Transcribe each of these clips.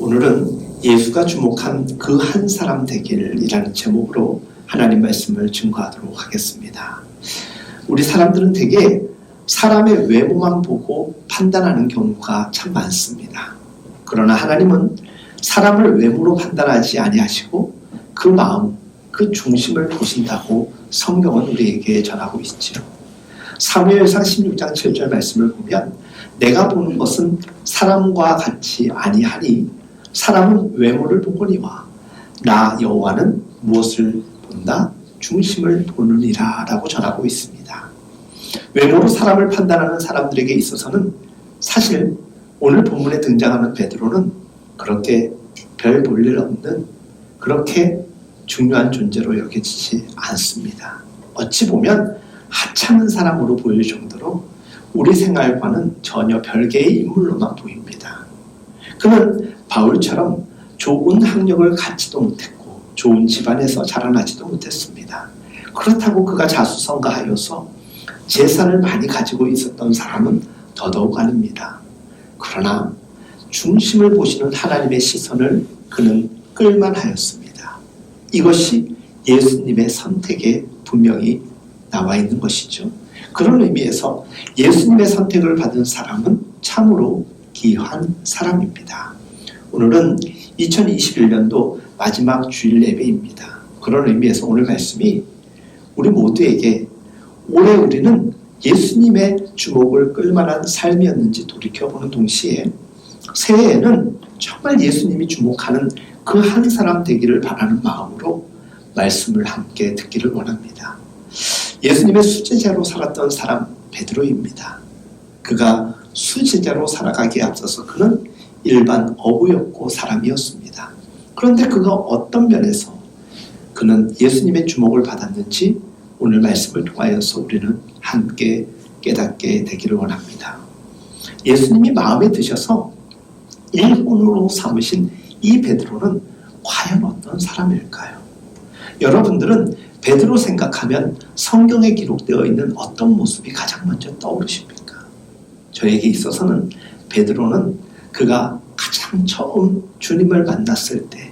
오늘은 예수가 주목한 그 한 사람 되길이라는 제목으로 하나님 말씀을 증거하도록 하겠습니다. 우리 사람들은 대개 사람의 외모만 보고 판단하는 경우가 참 많습니다. 그러나 하나님은 사람을 외모로 판단하지 아니하시고 그 마음, 그 중심을 보신다고 성경은 우리에게 전하고 있죠. 사무엘상 16장 7절 말씀을 보면 내가 보는 것은 사람과 같이 아니하니 사람은 외모를 보거니와 나 여호와는 무엇을 본다? 중심을 보느니라 라고 전하고 있습니다. 외모로 사람을 판단하는 사람들에게 있어서는 사실 오늘 본문에 등장하는 베드로는 그렇게 별 볼 일 없는 그렇게 중요한 존재로 여겨지지 않습니다. 어찌 보면 하찮은 사람으로 보일 정도로 우리 생활과는 전혀 별개의 인물로만 보입니다. 그는 바울처럼 좋은 학력을 갖지도 못했고 좋은 집안에서 자라나지도 못했습니다. 그렇다고 그가 자수성가하여서 재산을 많이 가지고 있었던 사람은 더더욱 아닙니다. 그러나 중심을 보시는 하나님의 시선을 그는 끌만하였습니다. 이것이 예수님의 선택에 분명히 나와 있는 것이죠. 그런 의미에서 예수님의 선택을 받은 사람은 참으로 귀한 사람입니다. 오늘은 2021년도 마지막 주일 예배입니다. 그런 의미에서 오늘 말씀이 우리 모두에게 올해 우리는 예수님의 주목을 끌만한 삶이었는지 돌이켜보는 동시에 새해에는 정말 예수님이 주목하는 그 한 사람 되기를 바라는 마음으로 말씀을 함께 듣기를 원합니다. 예수님의 수제자로 살았던 사람 베드로입니다. 그가 수제자로 살아가기에 앞서서 그는 일반 어부였고 사람이었습니다. 그런데 그가 어떤 면에서 그는 예수님의 주목을 받았는지 오늘 말씀을 통하여서 우리는 함께 깨닫게 되기를 원합니다. 예수님이 마음에 드셔서 일꾼으로 삼으신 이 베드로는 과연 어떤 사람일까요? 여러분들은 베드로 생각하면 성경에 기록되어 있는 어떤 모습이 가장 먼저 떠오르십니까? 저에게 있어서는 베드로는 그가 가장 처음 주님을 만났을 때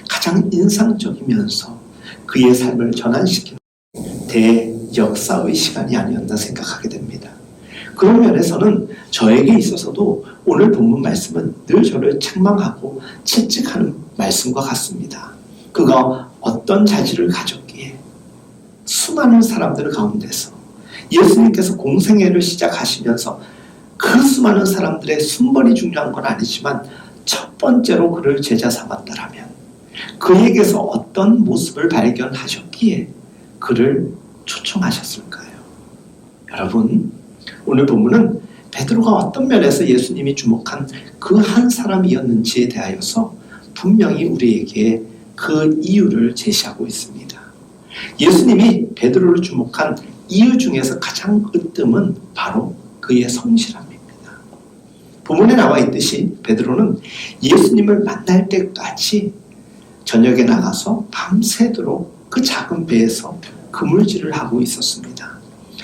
가장 인상적이면서 그의 삶을 전환시키는 대역사의 시간이 아니었나 생각하게 됩니다. 그런 면에서는 저에게 있어서도 오늘 본문 말씀은 늘 저를 책망하고 채찍하는 말씀과 같습니다. 그가 어떤 자질을 가졌기에 수많은 사람들 가운데서 예수님께서 공생애를 시작하시면서 그 수많은 사람들의 순번이 중요한 건 아니지만 첫 번째로 그를 제자 삼았다라면 그에게서 어떤 모습을 발견하셨기에 그를 초청하셨을까요? 여러분, 오늘 본문은 베드로가 어떤 면에서 예수님이 주목한 그 한 사람이었는지에 대하여서 분명히 우리에게 그 이유를 제시하고 있습니다. 예수님이 베드로를 주목한 이유 중에서 가장 으뜸은 바로 그의 성실함입니다. 본문에 나와 있듯이 베드로는 예수님을 만날 때까지 저녁에 나가서 밤새도록 그 작은 배에서 그물질을 하고 있었습니다.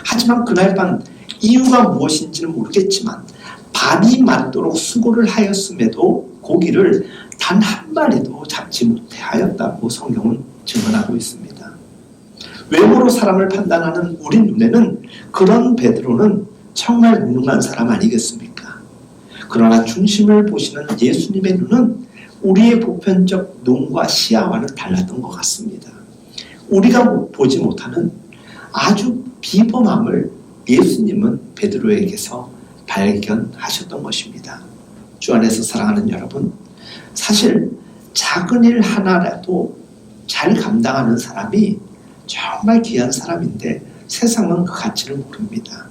하지만 그날 밤 이유가 무엇인지는 모르겠지만 밤이 맞도록 수고를 하였음에도 고기를 단 한 마리도 잡지 못하였다고 성경은 증언하고 있습니다. 외모로 사람을 판단하는 우리 눈에는 그런 베드로는 정말 무능한 사람 아니겠습니까? 그러나 중심을 보시는 예수님의 눈은 우리의 보편적 눈과 시야와는 달랐던 것 같습니다. 우리가 보지 못하는 아주 비범함을 예수님은 베드로에게서 발견하셨던 것입니다. 주 안에서 사랑하는 여러분, 사실 작은 일 하나라도 잘 감당하는 사람이 정말 귀한 사람인데 세상은 그 가치를 모릅니다.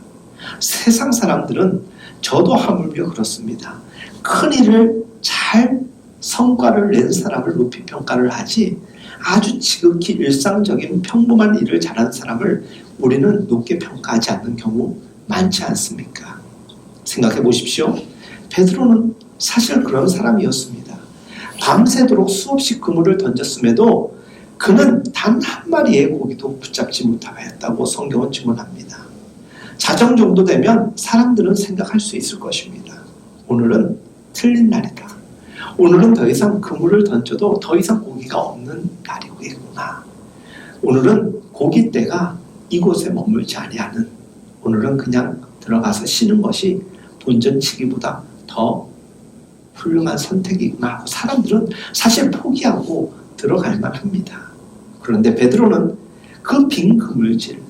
세상 사람들은 저도 하물며 그렇습니다. 큰 일을 잘 성과를 낸 사람을 높이 평가를 하지 아주 지극히 일상적인 평범한 일을 잘하는 사람을 우리는 높게 평가하지 않는 경우 많지 않습니까? 생각해 보십시오. 베드로는 사실 그런 사람이었습니다. 밤새도록 수없이 그물을 던졌음에도 그는 단 한 마리의 고기도 붙잡지 못하였다고 성경은 증언합니다. 자정 정도 되면 사람들은 생각할 수 있을 것입니다. 오늘은 틀린 날이다. 오늘은 더 이상 그물을 던져도 더 이상 고기가 없는 날이겠구나. 오늘은 고깃대가 이곳에 머물지 아니하는, 오늘은 그냥 들어가서 쉬는 것이 본전치기보다 더 훌륭한 선택이구나 하고 사람들은 사실 포기하고 들어갈 만합니다. 그런데 베드로는 그 빈 그물질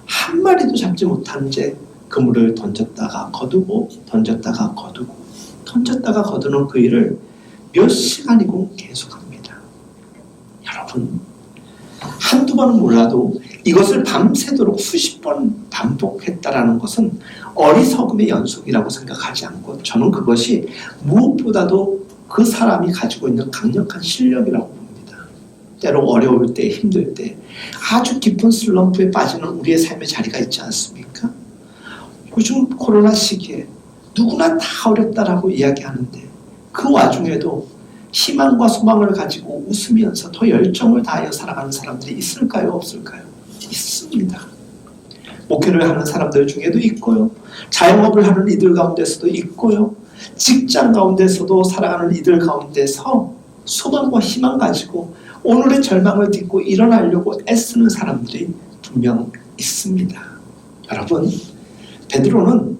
한 마리도 잡지 못한 채 그물을 던졌다가 거두고 던졌다가 거두고 던졌다가 거두는 그 일을 몇 시간이고 계속합니다. 여러분, 한두 번은 몰라도 이것을 밤새도록 수십 번 반복했다라는 것은 어리석음의 연속이라고 생각하지 않고 저는 그것이 무엇보다도 그 사람이 가지고 있는 강력한 실력이라고 봅니다. 때로 어려울 때, 힘들 때 아주 깊은 슬럼프에 빠지는 우리의 삶의 자리가 있지 않습니까? 요즘 코로나 시기에 누구나 다 어렵다라고 이야기하는데 그 와중에도 희망과 소망을 가지고 웃으면서 더 열정을 다하여 살아가는 사람들이 있을까요? 없을까요? 있습니다. 목회를 하는 사람들 중에도 있고요. 자영업을 하는 이들 가운데서도 있고요. 직장 가운데서도 살아가는 이들 가운데서 소망과 희망 가지고 오늘의 절망을 딛고 일어나려고 애쓰는 사람들이 분명 있습니다. 여러분, 베드로는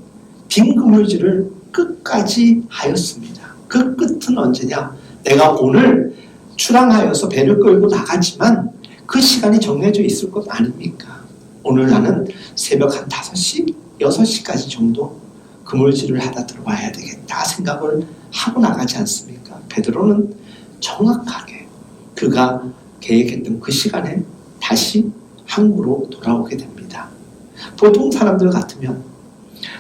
빈 그물질을 끝까지 하였습니다. 그 끝은 언제냐? 내가 오늘 출항하여서 배를 끌고 나가지만 그 시간이 정해져 있을 것 아닙니까? 오늘 나는 새벽 한 5시, 6시까지 정도 그물질을 하다 들어와야 되겠다 생각을 하고 나가지 않습니까? 베드로는 정확하게 그가 계획했던 그 시간에 다시 항구로 돌아오게 됩니다. 보통 사람들 같으면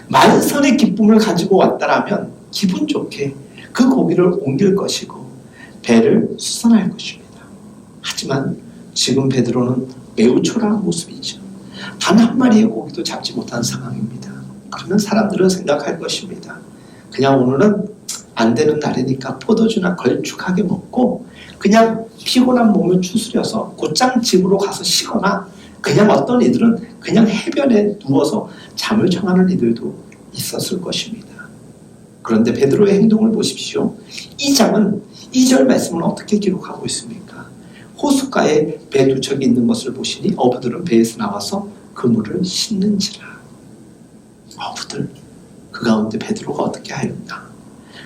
만선의 기쁨을 가지고 왔다라면 기분 좋게 그 고기를 옮길 것이고 배를 수선할 것입니다. 하지만 지금 베드로는 매우 초라한 모습이죠. 단 한 마리의 고기도 잡지 못한 상황입니다. 그러면 사람들은 생각할 것입니다. 그냥 오늘은 안 되는 날이니까 포도주나 걸쭉하게 먹고 그냥 피곤한 몸을 추스려서 곧장 집으로 가서 쉬거나 그냥 어떤 이들은 그냥 해변에 누워서 잠을 청하는 이들도 있었을 것입니다. 그런데 베드로의 행동을 보십시오. 이 장은 2절 말씀을 어떻게 기록하고 있습니까? 호숫가에 배 두 척이 있는 것을 보시니 어부들은 배에서 나와서 그물을 씻는지라. 어부들, 그 가운데 베드로가 어떻게 하였나?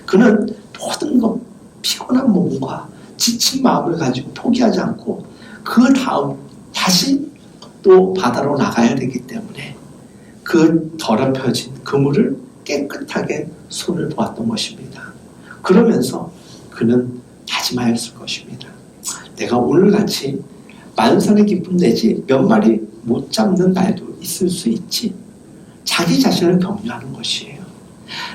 그는 모든 것, 피곤한 몸과 지친 마음을 가지고 포기하지 않고 그 다음 다시 또 바다로 나가야 되기 때문에 그 더럽혀진 그물을 깨끗하게 손을 보았던 것입니다. 그러면서 그는 다짐하였을 것입니다. 내가 오늘같이 만선의 기쁨 내지 몇 마리 못 잡는 날도 있을 수 있지. 자기 자신을 격려하는 것이에요.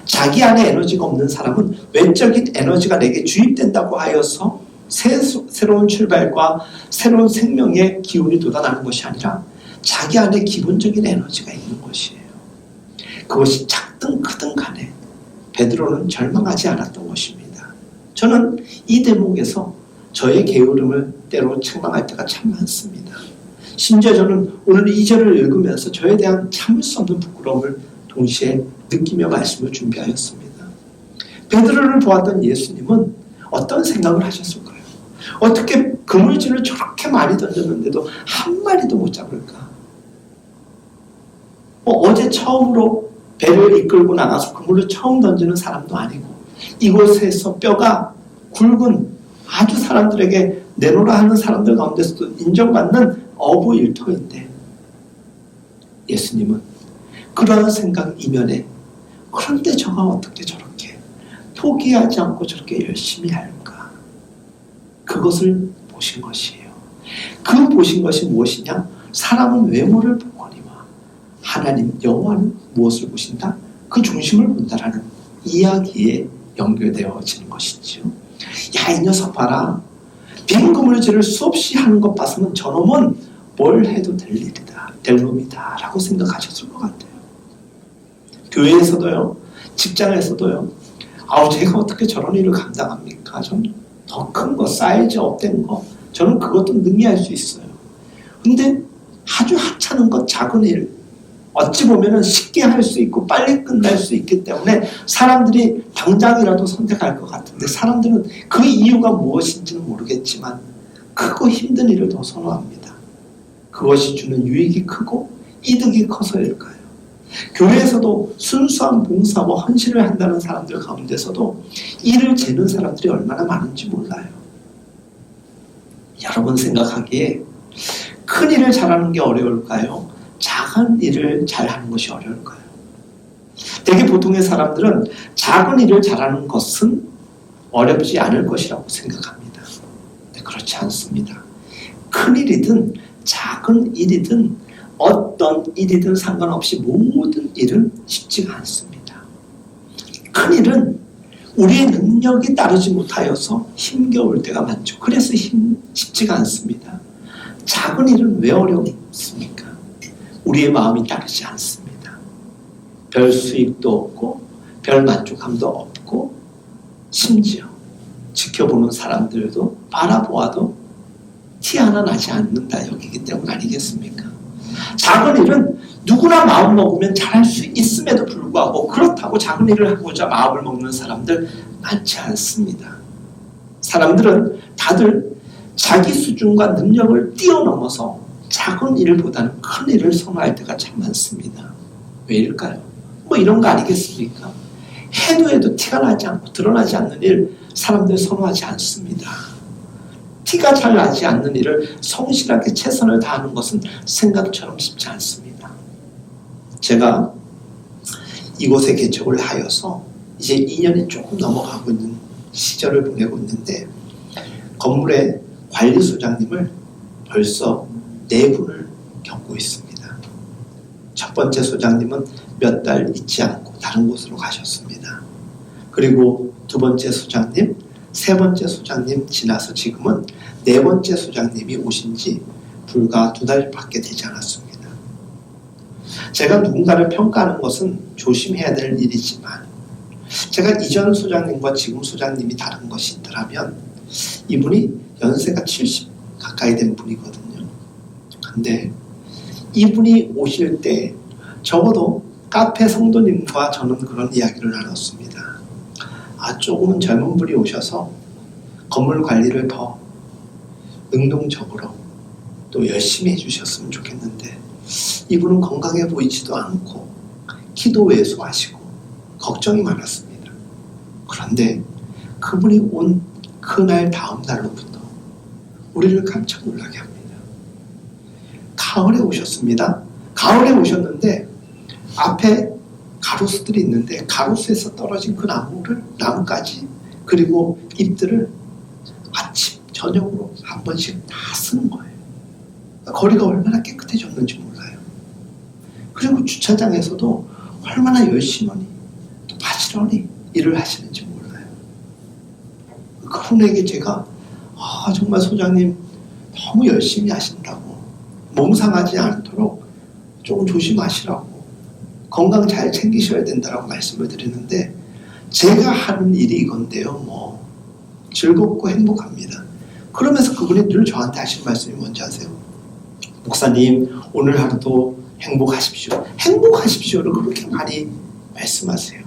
자기 안에 에너지가 없는 사람은 외적인 에너지가 내게 주입된다고 하여서 새로운 출발과 새로운 생명의 기운이 돋아나는 것이 아니라 자기 안에 기본적인 에너지가 있는 것이에요. 그것이 작든 크든 간에 베드로는 절망하지 않았던 것입니다. 저는 이 대목에서 저의 게으름을 때로 책망할 때가 참 많습니다. 심지어 저는 오늘 2절을 읽으면서 저에 대한 참을 수 없는 부끄러움을 동시에 느끼며 말씀을 준비하였습니다. 베드로를 보았던 예수님은 어떤 생각을 하셨을까요? 어떻게 그물질을 저렇게 많이 던졌는데도 한 마리도 못 잡을까? 어제 처음으로 배를 이끌고 나가서 그물을 처음 던지는 사람도 아니고 이곳에서 뼈가 굵은 아주 사람들에게 내놓으라 하는 사람들 가운데서도 인정받는 어부 일터인데 예수님은 그러한 생각 이면에 그런데 저가 어떻게 저렇게 포기하지 않고 저렇게 열심히 할까? 그것을 보신 것이에요. 그 보신 것이 무엇이냐? 사람은 외모를 보거니와 하나님 여호와는 무엇을 보신다? 그 중심을 본다라는 이야기에 연결되어지는 것이죠. 야, 이 녀석 봐라. 빈 그물질을 수없이 하는 것 봐서는 저놈은 뭘 해도 될 일이다, 될 놈이다 라고 생각하셨을 것 같아요. 교회에서도요, 직장에서도요, 제가 어떻게 저런 일을 감당합니까? 좀 더 큰 거, 사이즈 업된 거, 저는 그것도 능히할 수 있어요. 근데 아주 하찮은 것, 작은 일, 어찌 보면 쉽게 할 수 있고 빨리 끝날 수 있기 때문에 사람들이 당장이라도 선택할 것 같은데 사람들은 그 이유가 무엇인지는 모르겠지만 크고 힘든 일을 더 선호합니다. 그것이 주는 유익이 크고 이득이 커서일까요? 교회에서도 순수한 봉사와 헌신을 한다는 사람들 가운데서도 일을 재는 사람들이 얼마나 많은지 몰라요. 여러분 생각하기에 큰 일을 잘하는 게 어려울까요? 작은 일을 잘하는 것이 어려울까요? 되게 보통의 사람들은 작은 일을 잘하는 것은 어렵지 않을 것이라고 생각합니다. 근데 그렇지 않습니다. 큰 일이든 작은 일이든 어떤 일이든 상관없이 모든 일은 쉽지가 않습니다. 큰 일은 우리의 능력이 따르지 못하여서 힘겨울 때가 많죠. 그래서 쉽지가 않습니다. 작은 일은 왜 어렵습니까? 우리의 마음이 따르지 않습니다. 별 수익도 없고 별 만족함도 없고 심지어 지켜보는 사람들도 바라보아도 티 하나 나지 않는다 여기기 때문 아니겠습니까? 작은 일은 누구나 마음 먹으면 잘할 수 있음에도 불구하고 그렇다고 작은 일을 하고자 마음을 먹는 사람들 많지 않습니다. 사람들은 다들 자기 수준과 능력을 뛰어넘어서 작은 일보다는 큰 일을 선호할 때가 참 많습니다. 왜일까요? 뭐 이런 거 아니겠습니까? 해도 티가 나지 않고 드러나지 않는 일 사람들 선호하지 않습니다. 티가 잘 나지 않는 일을 성실하게 최선을 다하는 것은 생각처럼 쉽지 않습니다. 제가 이곳에 개척을 하여서 이제 2년이 조금 넘어가고 있는 시절을 보내고 있는데 건물의 관리소장님을 벌써 4분을 겪고 있습니다. 첫 번째 소장님은 몇 달 있지 않고 다른 곳으로 가셨습니다. 그리고 두 번째 소장님, 세 번째 소장님 지나서 지금은 4번째 소장님이 오신 지 불과 2달밖에 되지 않았습니다. 제가 누군가를 평가하는 것은 조심해야 될 일이지만 제가 이전 소장님과 지금 소장님이 다른 것이 있더라면 이분이 연세가 70 가까이 된 분이거든요. 근데 이분이 오실 때 적어도 카페 성도님과 저는 그런 이야기를 나눴습니다. 조금은 젊은 분이 오셔서 건물 관리를 더 능동적으로 또 열심히 해주셨으면 좋겠는데 이분은 건강해 보이지도 않고 기도 외소하시고 걱정이 많았습니다. 그런데 그분이 온 그날 다음 날로부터 우리를 깜짝 놀라게 합니다. 가을에 오셨습니다. 가을에 오셨는데 앞에 가로수들이 있는데 가로수에서 떨어진 그 나무까지 그리고 잎들을 아침 저녁으로 한 번씩 다 쓰는 거예요. 거리가 얼마나 깨끗해졌는지 몰라요. 그리고 주차장에서도 얼마나 열심히 또 바지런히 일을 하시는지 몰라요. 그분에게 제가 정말 소장님 너무 열심히 하신다고 몸 상하지 않도록 조금 조심하시라고 건강 잘 챙기셔야 된다고 말씀을 드리는데 제가 하는 일이 이건데요. 뭐 즐겁고 행복합니다. 그러면서 그분이 늘 저한테 하신 말씀이 뭔지 아세요? 목사님 오늘 하루도 행복하십시오. 행복하십시오를 그렇게 많이 말씀하세요.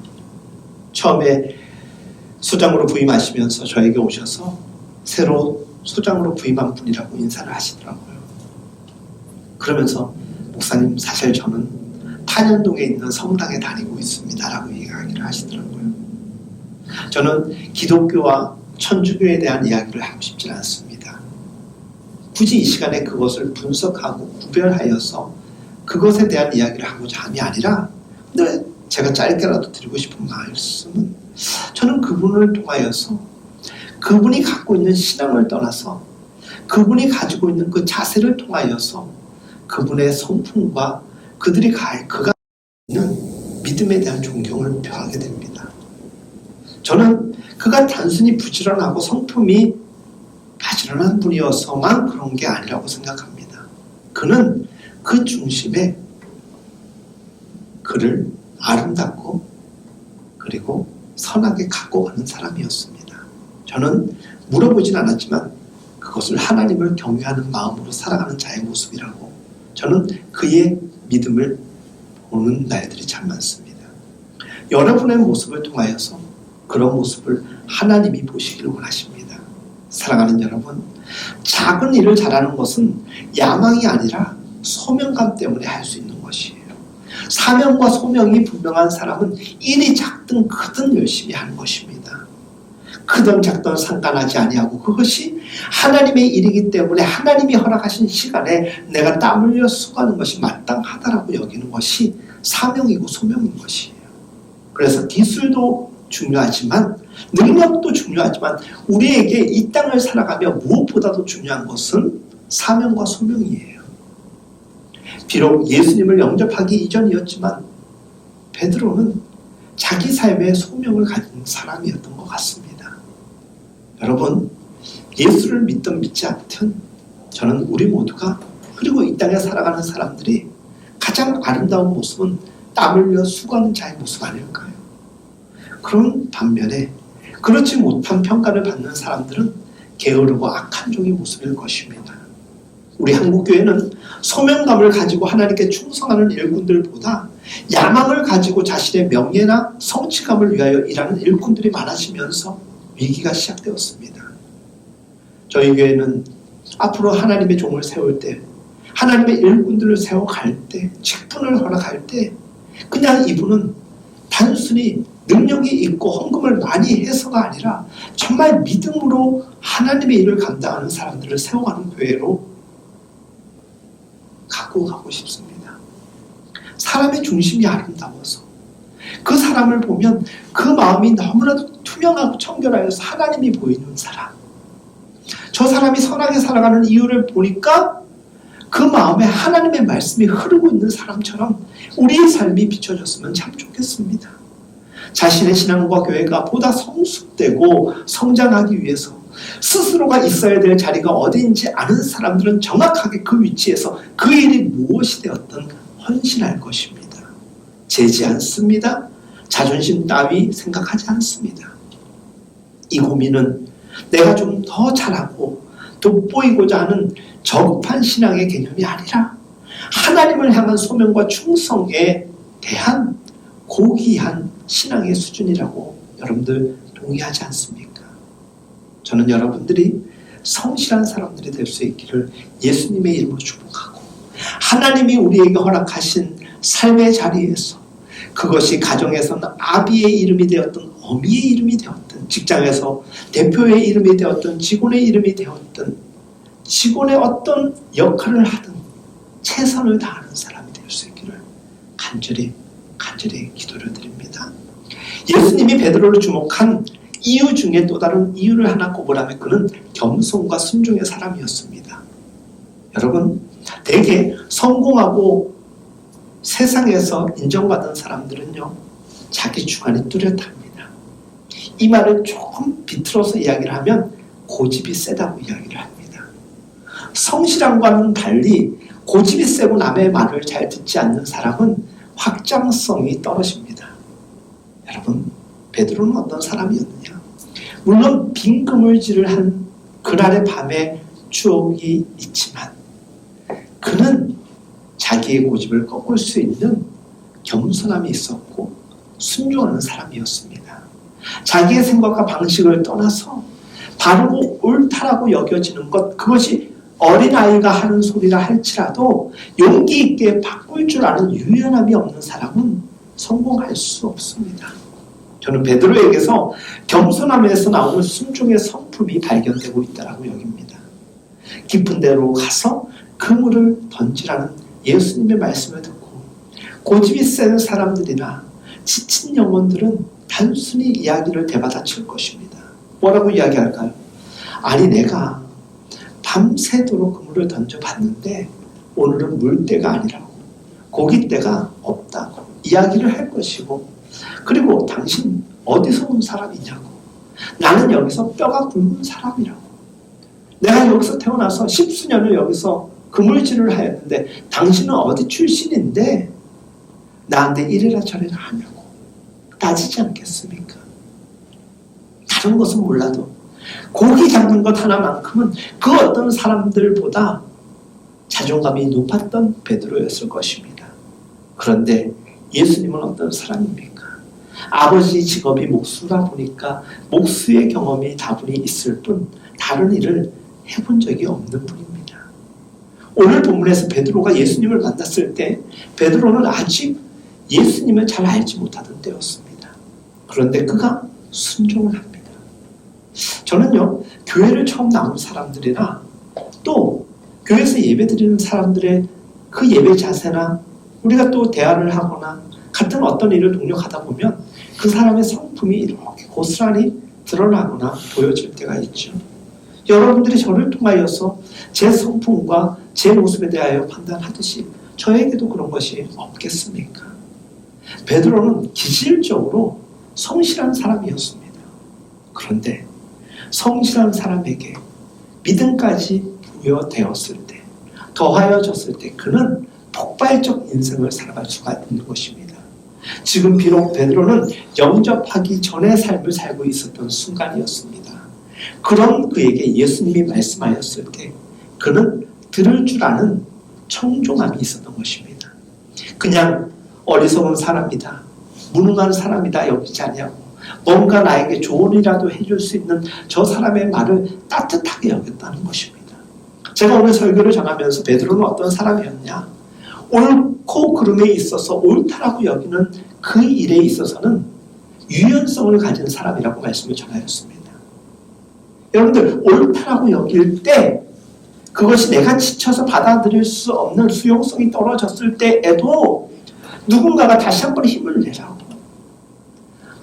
처음에 소장으로 부임하시면서 저에게 오셔서 새로 소장으로 부임한 분이라고 인사를 하시더라고요. 그러면서 목사님 사실 저는 탄현동에 있는 성당에 다니고 있습니다 라고 이야기를 하시더라고요. 저는 기독교와 천주교에 대한 이야기를 하고 싶지 않습니다. 굳이 이 시간에 그것을 분석하고 구별하여서 그것에 대한 이야기를 하고자 함이 아니라 근데 제가 짧게라도 드리고 싶은 말씀은 저는 그분을 통하여서 그분이 갖고 있는 신앙을 떠나서 그분이 가지고 있는 그 자세를 통하여서 그분의 성품과 그가 있는 믿음에 대한 존경을 표하게 됩니다. 저는 그가 단순히 부지런하고 성품이 바지런한 분이어서만 그런 게 아니라고 생각합니다. 그는 그 중심에 그를 아름답고 그리고 선하게 갖고 가는 사람이었습니다. 저는 물어보진 않았지만 그것을 하나님을 경외하는 마음으로 살아가는 자의 모습이라고 저는 그의 믿음을 오는 날들이 참 많습니다. 여러분의 모습을 통하여서 그런 모습을 하나님이 보시기를 원하십니다. 사랑하는 여러분, 작은 일을 잘하는 것은 야망이 아니라 소명감 때문에 할 수 있는 것이에요. 사명과 소명이 분명한 사람은 일이 작든 크든 열심히 하는 것입니다. 크든 작든 상관하지 아니하고 그것이 하나님의 일이기 때문에 하나님이 허락하신 시간에 내가 땀 흘려 수고하는 것이 마땅하다라고 여기는 것이 사명이고 소명인 것이에요. 그래서 기술도 중요하지만 능력도 중요하지만 우리에게 이 땅을 살아가며 무엇보다도 중요한 것은 사명과 소명이에요. 비록 예수님을 영접하기 이전이었지만 베드로는 자기 삶의 소명을 가진 사람이었던 것 같습니다. 여러분, 예수를 믿든 믿지 않든 저는 우리 모두가 그리고 이 땅에 살아가는 사람들이 가장 아름다운 모습은 땀 흘려 수고하는 자의 모습 아닐까요? 그런 반면에 그렇지 못한 평가를 받는 사람들은 게으르고 악한 종의 모습일 것입니다. 우리 한국교회는 소명감을 가지고 하나님께 충성하는 일꾼들보다 야망을 가지고 자신의 명예나 성취감을 위하여 일하는 일꾼들이 많아지면서 위기가 시작되었습니다. 저희 교회는 앞으로 하나님의 종을 세울 때, 하나님의 일꾼들을 세워갈 때, 직분을 허락할 때 그냥 이분은 단순히 능력이 있고 헌금을 많이 해서가 아니라 정말 믿음으로 하나님의 일을 감당하는 사람들을 세워가는 교회로 갖고 가고 싶습니다. 사람의 중심이 아름다워서 그 사람을 보면 그 마음이 너무나도 투명하고 청결하여서 하나님이 보이는 사람, 저 사람이 선하게 살아가는 이유를 보니까 그 마음에 하나님의 말씀이 흐르고 있는 사람처럼 우리의 삶이 비춰졌으면 참 좋겠습니다. 자신의 신앙과 교회가 보다 성숙되고 성장하기 위해서 스스로가 있어야 될 자리가 어디인지 아는 사람들은 정확하게 그 위치에서 그 일이 무엇이 되었든 헌신할 것입니다. 재지 않습니다. 자존심 따위 생각하지 않습니다. 이 고민은 내가 좀 더 잘하고 돋보이고자 하는 저급한 신앙의 개념이 아니라 하나님을 향한 소명과 충성에 대한 고귀한 신앙의 수준이라고 여러분들 동의하지 않습니까? 저는 여러분들이 성실한 사람들이 될 수 있기를 예수님의 이름으로 축복하고 하나님이 우리에게 허락하신 삶의 자리에서 그것이 가정에서는 아비의 이름이 되었든 어미의 이름이 되었든 직장에서 대표의 이름이 되었든 직원의 이름이 되었든 직원의 어떤 역할을 하든 최선을 다하는 사람이 될 수 있기를 간절히 기도를 드립니다. 예수님이 베드로를 주목한 이유 중에 또 다른 이유를 하나 꼽으라면 그는 겸손과 순종의 사람이었습니다. 여러분, 되게 성공하고 세상에서 인정받은 사람들은요, 자기 주관이 뚜렷합니다. 이 말을 조금 비틀어서 이야기를 하면 고집이 세다고 이야기를 합니다. 성실함과는 달리 고집이 세고 남의 말을 잘 듣지 않는 사람은 확장성이 떨어집니다. 여러분, 베드로는 어떤 사람이었느냐? 물론 빈 그물질을 한 그날의 밤의 추억이 있지만 그는 자기의 고집을 꺾을 수 있는 겸손함이 있었고 순종하는 사람이었습니다. 자기의 생각과 방식을 떠나서 바르고 옳다라고 여겨지는 것, 그것이 어린아이가 하는 소리라 할지라도 용기 있게 바꿀 줄 아는 유연함이 없는 사람은 성공할 수 없습니다. 저는 베드로에게서 겸손함에서 나오는 순종의 성품이 발견되고 있다고 여깁니다. 깊은 데로 가서 그물을 던지라는 예수님의 말씀을 듣고 고집이 센 사람들이나 지친 영혼들은 단순히 이야기를 대받아칠 것입니다. 뭐라고 이야기할까요? 아니, 내가 밤새도록 그물을 던져봤는데 오늘은 물때가 아니라고, 고깃대가 없다고 이야기를 할 것이고, 그리고 당신 어디서 온 사람이냐고, 나는 여기서 뼈가 굵은 사람이라고, 내가 여기서 태어나서 십수년을 여기서 그물질을 하였는데 당신은 어디 출신인데 나한테 이래라 저래라 하냐고 따지지 않겠습니까? 다른 것은 몰라도 고기 잡는 것 하나만큼은 그 어떤 사람들보다 자존감이 높았던 베드로였을 것입니다. 그런데 예수님은 어떤 사람입니까? 아버지 직업이 목수라 보니까 목수의 경험이 다분히 있을 뿐 다른 일을 해본 적이 없는 분입니다. 오늘 본문에서 베드로가 예수님을 만났을 때 베드로는 아직 예수님을 잘 알지 못하던 때였습니다. 그런데 그가 순종을 합니다. 저는요, 교회를 처음 나온 사람들이나 또 교회에서 예배드리는 사람들의 그 예배 자세나 우리가 또 대화를 하거나 같은 어떤 일을 동력하다 보면 그 사람의 성품이 이렇게 고스란히 드러나거나 보여질 때가 있죠. 여러분들이 저를 통하여서 제 성품과 제 모습에 대하여 판단하듯이 저에게도 그런 것이 없겠습니까? 베드로는 기질적으로 성실한 사람이었습니다. 그런데 성실한 사람에게 믿음까지 부여되었을 때, 더하여졌을 때 그는 폭발적 인생을 살아갈 수가 있는 것입니다. 지금 비록 베드로는 영접하기 전의 삶을 살고 있었던 순간이었습니다. 그런 그에게 예수님이 말씀하였을 때 그는 들을 줄 아는 청종함이 있었던 것입니다. 그냥 어리석은 사람이다, 무능한 사람이다 여기지 아니하고 뭔가 나에게 조언이라도 해줄 수 있는 저 사람의 말을 따뜻하게 여겼다는 것입니다. 제가 오늘 설교를 전하면서 베드로는 어떤 사람이었냐? 옳고 그름에 있어서 옳다라고 여기는 그 일에 있어서는 유연성을 가진 사람이라고 말씀을 전하였습니다. 여러분들, 옳다라고 여길 때 그것이 내가 지쳐서 받아들일 수 없는 수용성이 떨어졌을 때에도 누군가가 다시 한번 힘을 내라고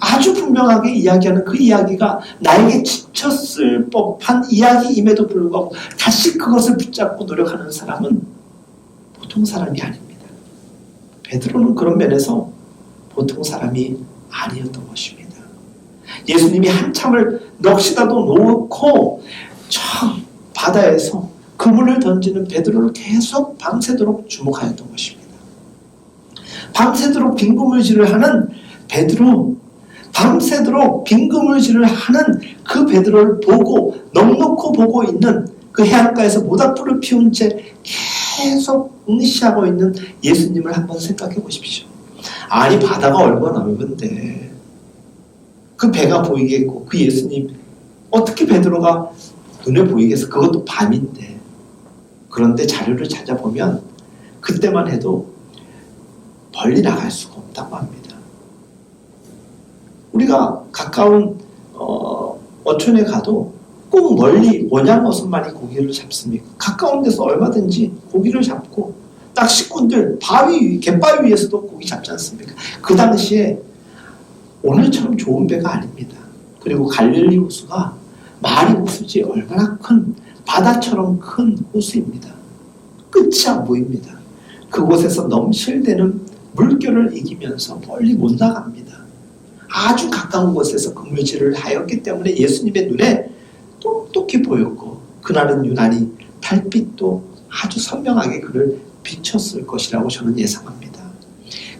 아주 분명하게 이야기하는 그 이야기가 나에게 지쳤을 법한 이야기임에도 불구하고 다시 그것을 붙잡고 노력하는 사람은 보통 사람이 아닙니다. 베드로는 그런 면에서 보통 사람이 아니었던 것입니다. 예수님이 한참을 넋이라도 놓고 저 바다에서 그물을 던지는 베드로를 계속 밤새도록 주목하였던 것입니다. 밤새도록 빈그물질을 하는 베드로, 밤새도록 빈그물질을 하는 그 베드로를 보고 넋놓고 보고 있는 그 해안가에서 모닥불을 피운 채 계속 응시하고 있는 예수님을 한번 생각해 보십시오. 아니 바다가 얼마나 넓은데 그 배가 보이겠고 그 예수님 어떻게 베드로가 눈에 보이겠어? 그것도 밤인데. 그런데 자료를 찾아보면 그때만 해도 멀리 나갈 수가 없다고 합니다. 우리가 가까운 어촌에 가도 꼭 멀리 원양어선만이 고기를 잡습니까? 가까운 데서 얼마든지 고기를 잡고 낚시꾼들 갯바위 위에서도 고기 잡지 않습니까? 그 당시에 오늘처럼 좋은 배가 아닙니다. 그리고 갈릴리 호수가 말이 호수지 얼마나 큰 바다처럼 큰 호수입니다. 끝이 안 보입니다. 그곳에서 넘실대는 물결을 이기면서 멀리 못 나갑니다. 아주 가까운 곳에서 그물질을 하였기 때문에 예수님의 눈에 똑똑히 보였고 그날은 유난히 달빛도 아주 선명하게 그를 비쳤을 것이라고 저는 예상합니다.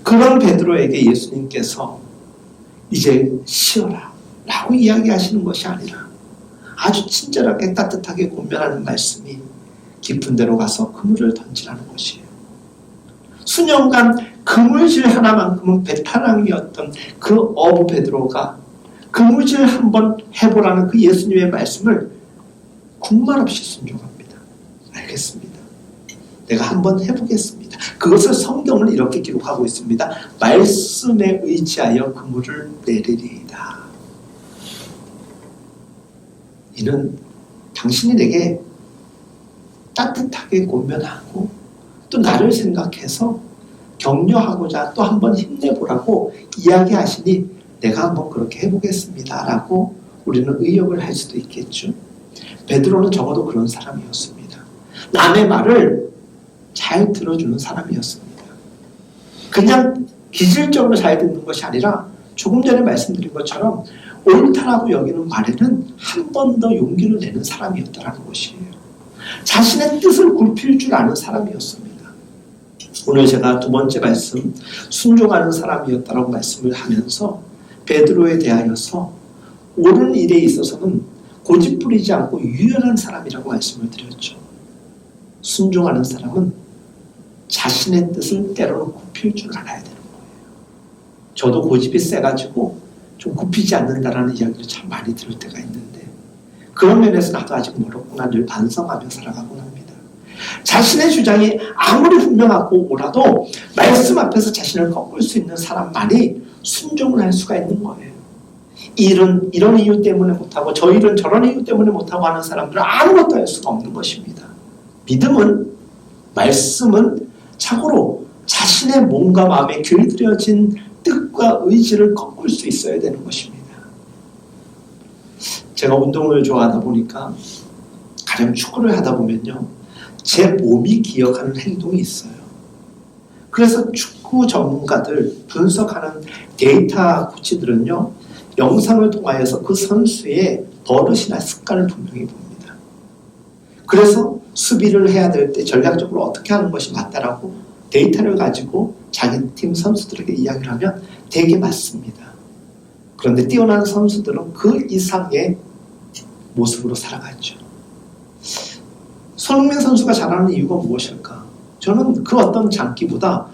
그런 베드로에게 예수님께서 이제 쉬어라 라고 이야기하시는 것이 아니라 아주 친절하게 따뜻하게 권면하는 말씀이 깊은 데로 가서 그물을 던지라는 것이에요. 수년간 그물질 하나만큼은 배타랑이었던 그 어부 베드로가 그물질 한번 해보라는 그 예수님의 말씀을 군말 없이 순종합니다. 알겠습니다. 내가 한번 해보겠습니다. 그것을 성경은 이렇게 기록하고 있습니다. 말씀에 의지하여 그물을 내리리이다. 이는 당신이 내게 따뜻하게 권면하고 또 나를 생각해서 격려하고자 또 한번 힘내보라고 이야기하시니 내가 한번 그렇게 해보겠습니다 라고 우리는 의역을 할 수도 있겠죠. 베드로는 적어도 그런 사람이었습니다. 남의 말을 잘 들어주는 사람이었습니다. 그냥 기질적으로 잘 듣는 것이 아니라 조금 전에 말씀드린 것처럼 옳다라고 여기는 말에는 한 번 더 용기를 내는 사람이었다는 것이에요. 자신의 뜻을 굽힐 줄 아는 사람이었습니다. 오늘 제가 두 번째 말씀 순종하는 사람이었다라고 말씀을 하면서 베드로에 대하여서 옳은 일에 있어서는 고집부리지 않고 유연한 사람이라고 말씀을 드렸죠. 순종하는 사람은 자신의 뜻을 때로는 굽힐 줄 알아야 되는 거예요. 저도 고집이 세가지고 좀 굽히지 않는다라는 이야기를 참 많이 들을 때가 있는데, 그런 면에서 나도 아직 멀었구나 늘 반성하며 살아가곤 합니다. 자신의 주장이 아무리 분명하고 오라도 말씀 앞에서 자신을 꺾을 수 있는 사람만이 순종을 할 수가 있는 거예요. 이런 이유 때문에 못하고 저 일은 저런 이유 때문에 못하고 하는 사람들은 아무것도 할 수가 없는 것입니다. 믿음은, 말씀은 참고로 자신의 몸과 마음에 길들여진 뜻과 의지를 꺾을 수 있어야 되는 것입니다. 제가 운동을 좋아하다 보니까 가령 축구를 하다 보면요, 제 몸이 기억하는 행동이 있어요. 그래서 축구 전문가들, 분석하는 데이터 코치들은요, 영상을 통하여서 그 선수의 버릇이나 습관을 분명히 봅니다. 그래서 수비를 해야 될 때 전략적으로 어떻게 하는 것이 맞다라고 데이터를 가지고 자기 팀 선수들에게 이야기를 하면 되게 맞습니다. 그런데 뛰어난 선수들은 그 이상의 모습으로 살아갔죠. 손흥민 선수가 잘하는 이유가 무엇일까? 저는 그 어떤 장기보다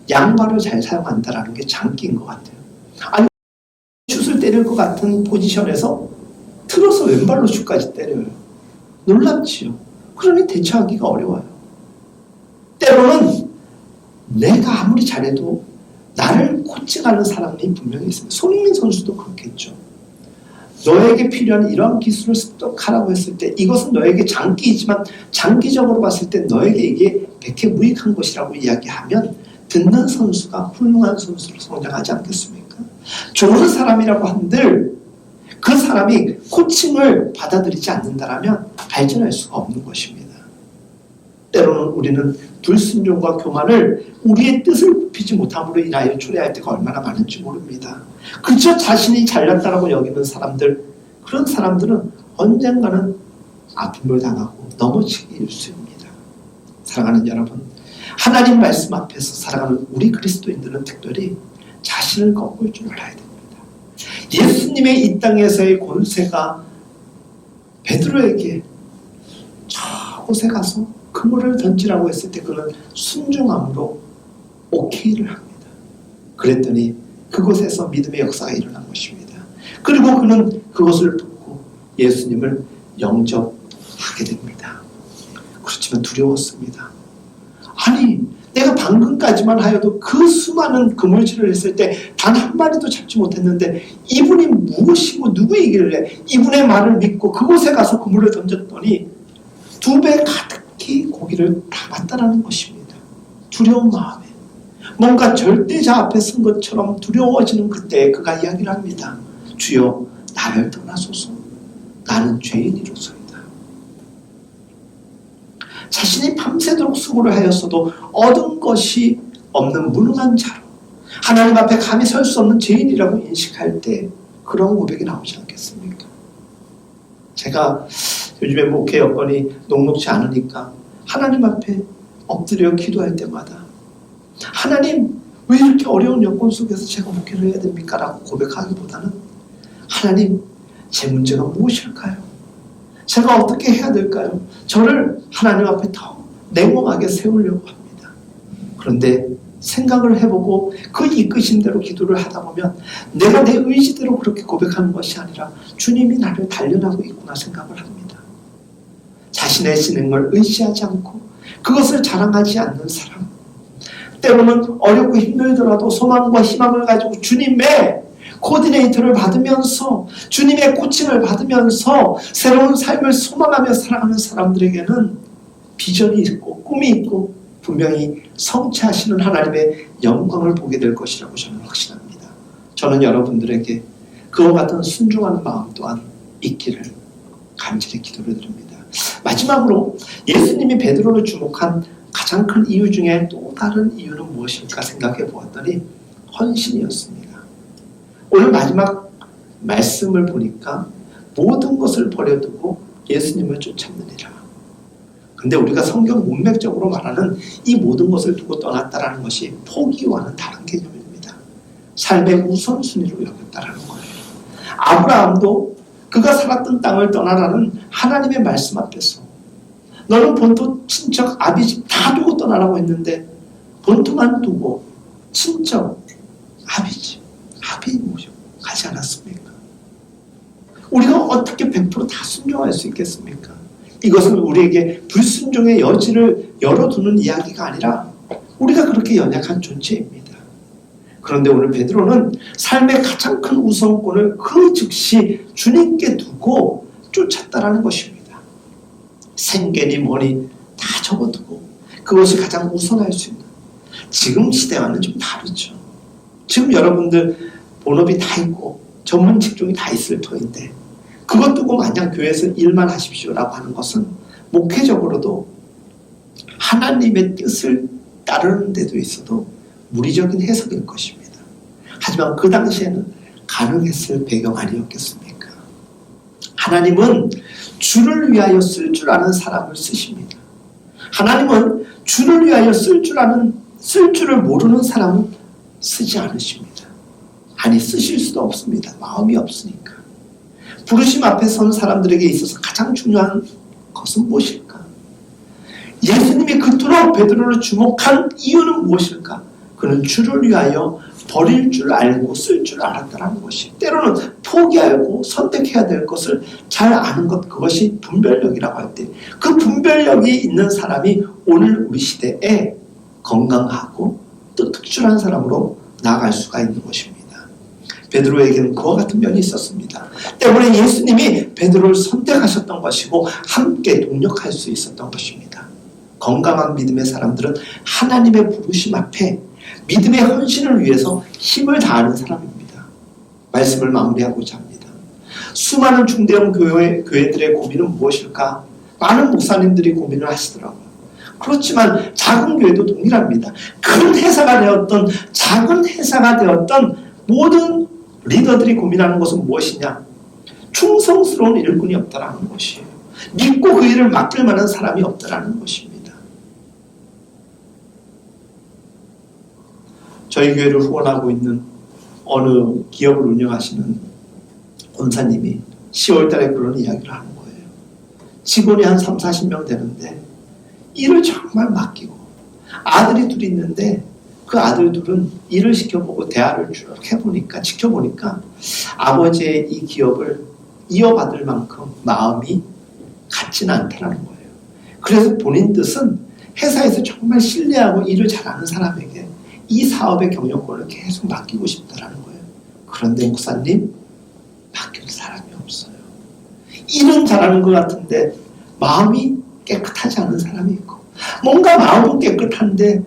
양발을 잘 사용한다는 게 장기인 것 같아요. 아니, 슛을 때릴 것 같은 포지션에서 틀어서 왼발로 슛까지 때려요. 놀랍지요. 그러니 대처하기가 어려워요. 때로는 내가 아무리 잘해도 나를 코칭하는 사람이 분명히 있습니다. 손흥민 선수도 그렇겠죠. 너에게 필요한 이런 기술을 습득하라고 했을 때 이것은 너에게 장기이지만 장기적으로 봤을 때 너에게 이게 백해무익한 것이라고 이야기하면 듣는 선수가 훌륭한 선수로 성장하지 않겠습니까? 좋은 사람이라고 한들 그 사람이 코칭을 받아들이지 않는다면 발전할 수가 없는 것입니다. 때로는 우리는 불순종과 교만을 우리의 뜻을 굽히지 못함으로 인하여 초래할 때가 얼마나 많은지 모릅니다. 그저 자신이 잘났다라고 여기는 사람들, 그런 사람들은 언젠가는 아픔을 당하고 넘어지기 일쑤입니다. 사랑하는 여러분, 하나님 말씀 앞에서 살아가는 우리 그리스도인들은 특별히 자신을 꺾을 줄 알아야 됩니다. 예수님의 이 땅에서의 권세가 베드로에게 저 곳에 가서 그물을 던지라고 했을 때 그는 순종함으로 오케이를 합니다. 그랬더니 그곳에서 믿음의 역사가 일어난 것입니다. 그리고 그는 그것을 듣고 예수님을 영접하게 됩니다. 그렇지만 두려웠습니다. 아니, 내가 방금까지만 하여도 그 수많은 그물질을 했을 때 단 한 마리도 잡지 못했는데 이분이 무엇이고 누구이길래 이분의 말을 믿고 그곳에 가서 그물을 던졌더니 2배 가득히 고기를 잡았다라는 것입니다. 두려운 마음에 뭔가 절대자 앞에 선 것처럼 두려워지는 그때 그가 이야기를 합니다. 주여, 나를 떠나소서. 나는 죄인이로소이다. 자신이 밤새도록 수고를 하였어도 얻은 것이 없는 무능한 자로 하나님 앞에 감히 설 수 없는 죄인이라고 인식할 때 그런 고백이 나오지 않겠습니까? 제가 요즘에 목회 여건이 녹록지 않으니까 하나님 앞에 엎드려 기도할 때마다 하나님, 왜 이렇게 어려운 여건 속에서 제가 목회를 해야 됩니까? 라고 고백하기보다는 하나님, 제 문제가 무엇일까요? 제가 어떻게 해야 될까요? 저를 하나님 앞에 더 냉엄하게 세우려고 합니다. 그런데 생각을 해보고 그 이끄심대로 기도를 하다 보면 내가 내 의지대로 그렇게 고백하는 것이 아니라 주님이 나를 단련하고 있구나 생각을 합니다. 자신의 지능을 의지하지 않고 그것을 자랑하지 않는 사람, 때로는 어렵고 힘들더라도 소망과 희망을 가지고 주님의 코디네이터를 받으면서 주님의 코칭을 받으면서 새로운 삶을 소망하며 살아가는 사람들에게는 비전이 있고 꿈이 있고 분명히 성취하시는 하나님의 영광을 보게 될 것이라고 저는 확신합니다. 저는 여러분들에게 그와 같은 순종하는 마음 또한 있기를 간절히 기도를 드립니다. 마지막으로 예수님이 베드로를 주목한 가장 큰 이유 중에 또 다른 이유는 무엇일까 생각해 보았더니 헌신이었습니다. 오늘 마지막 말씀을 보니까 모든 것을 버려두고 예수님을 쫓았느니라. 근데 우리가 성경 문맥적으로 말하는 이 모든 것을 두고 떠났다라는 것이 포기와는 다른 개념입니다. 삶의 우선순위로 여겼다라는 거예요. 아브라함도 그가 살았던 땅을 떠나라는 하나님의 말씀 앞에서 너는 본토, 친척, 아비집 다 두고 떠나라고 했는데 본토만 두고 친척, 합이 가지 않았습니까? 우리가 어떻게 100%다 순종할 수 있겠습니까? 이것은 우리에게 불순종의 여지를 열어두는 이야기가 아니라 우리가 그렇게 연약한 존재입니다. 그런데 오늘 베드로는 삶의 가장 큰 우선권을 그 즉시 주님께 두고 쫓았다라는 것입니다. 생계니 뭐니 다 접어두고 그것이 가장 우선할 수 있는, 지금 시대와는 좀 다르죠. 지금 여러분들 본업이 다 있고 전문 직종이 다 있을 터인데 그것 두고 마냥 교회에서 일만 하십시오라고 하는 것은 목회적으로도 하나님의 뜻을 따르는 데도 있어도 무리적인 해석일 것입니다. 하지만 그 당시에는 가능했을 배경 아니었겠습니까? 하나님은 주를 위하여 쓸 줄 아는 사람을 쓰십니다. 하나님은 주를 위하여 쓸 줄을 모르는 사람은 쓰지 않으십니다. 아니, 쓰실 수도 없습니다. 마음이 없으니까. 부르심 앞에 선 사람들에게 있어서 가장 중요한 것은 무엇일까? 예수님이 그토록 베드로를 주목한 이유는 무엇일까? 그는 주를 위하여 버릴 줄 알고 쓸 줄 알았다는 것이, 때로는 포기하고 선택해야 될 것을 잘 아는 것, 그것이 분별력이라고 할 때 그 분별력이 있는 사람이 오늘 우리 시대에 건강하고 또 특출한 사람으로 나아갈 수가 있는 것입니다. 베드로에게는 그와 같은 면이 있었습니다. 때문에 예수님이 베드로를 선택하셨던 것이고 함께 동력할 수 있었던 것입니다. 건강한 믿음의 사람들은 하나님의 부르심 앞에 믿음의 헌신을 위해서 힘을 다하는 사람입니다. 말씀을 마무리하고자 합니다. 수많은 중대형 교회들의 고민은 무엇일까? 많은 목사님들이 고민을 하시더라고요. 그렇지만 작은 교회도 동일합니다. 큰 회사가 되었던 작은 회사가 되었던 모든 리더들이 고민하는 것은 무엇이냐? 충성스러운 일꾼이 없다라는 것이에요. 믿고 그 일을 맡길 만한 사람이 없다라는 것입니다. 저희 교회를 후원하고 있는 어느 기업을 운영하시는 권사님이 10월 달에 그런 이야기를 하는 거예요. 직원이 한 3, 40명 되는데 일을 정말 맡기고 아들이 둘이 있는데 그 아들 둘은 일을 시켜보고 대화를 쭉 해보니까, 지켜보니까 아버지의 이 기업을 이어받을 만큼 마음이 같지는 않다는 거예요. 그래서 본인 뜻은 회사에서 정말 신뢰하고 일을 잘하는 사람에게 이 사업의 경영권을 계속 맡기고 싶다라는 거예요. 그런데 목사님, 맡길 사람이 없어요. 일은 잘하는 것 같은데 마음이 깨끗하지 않은 사람이 있고, 뭔가 마음은 깨끗한데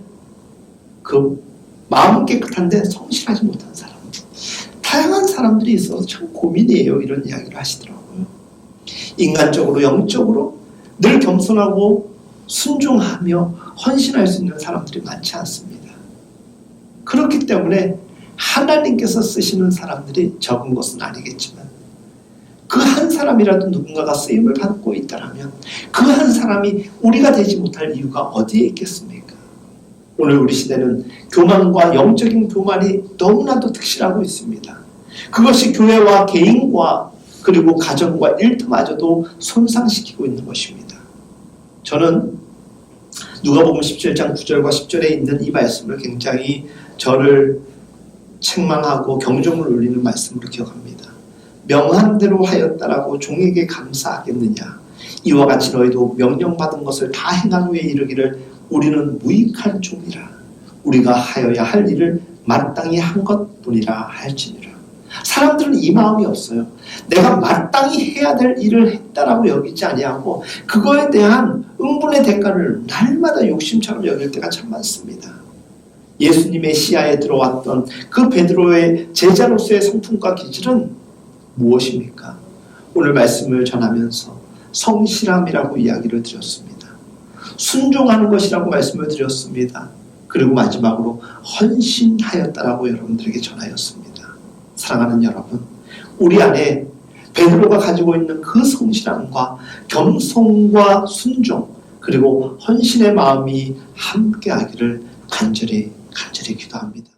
성실하지 못한 사람, 다양한 사람들이 있어서 참 고민이에요. 이런 이야기를 하시더라고요. 인간적으로, 영적으로 늘 겸손하고 순종하며 헌신할 수 있는 사람들이 많지 않습니다. 그렇기 때문에 하나님께서 쓰시는 사람들이 적은 것은 아니겠지만 그 한 사람이라도 누군가가 쓰임을 받고 있다면 그 한 사람이 우리가 되지 못할 이유가 어디에 있겠습니까? 오늘 우리 시대는 교만과 영적인 교만이 너무나도 특실하고 있습니다. 그것이 교회와 개인과 그리고 가정과 일터마저도 손상시키고 있는 것입니다. 저는 누가복음 17장 9절과 10절에 있는 이 말씀을 굉장히 저를 책망하고 경종을 울리는 말씀으로 기억합니다. 명한 대로 하였다라고 종에게 감사하겠느냐? 이와 같이 너희도 명령받은 것을 다 행한 후에 이르기를 우리는 무익한 종이라. 우리가 하여야 할 일을 마땅히 한 것뿐이라 할지니라. 사람들은 이 마음이 없어요. 내가 마땅히 해야 될 일을 했다라고 여기지 아니하고 그거에 대한 응분의 대가를 날마다 욕심처럼 여길 때가 참 많습니다. 예수님의 시야에 들어왔던 그 베드로의 제자로서의 성품과 기질은 무엇입니까? 오늘 말씀을 전하면서 성실함이라고 이야기를 드렸습니다. 순종하는 것이라고 말씀을 드렸습니다. 그리고 마지막으로 헌신하였다라고 여러분들에게 전하였습니다. 사랑하는 여러분, 우리 안에 베드로가 가지고 있는 그 성실함과 겸손과 순종 그리고 헌신의 마음이 함께하기를 간절히 기도합니다.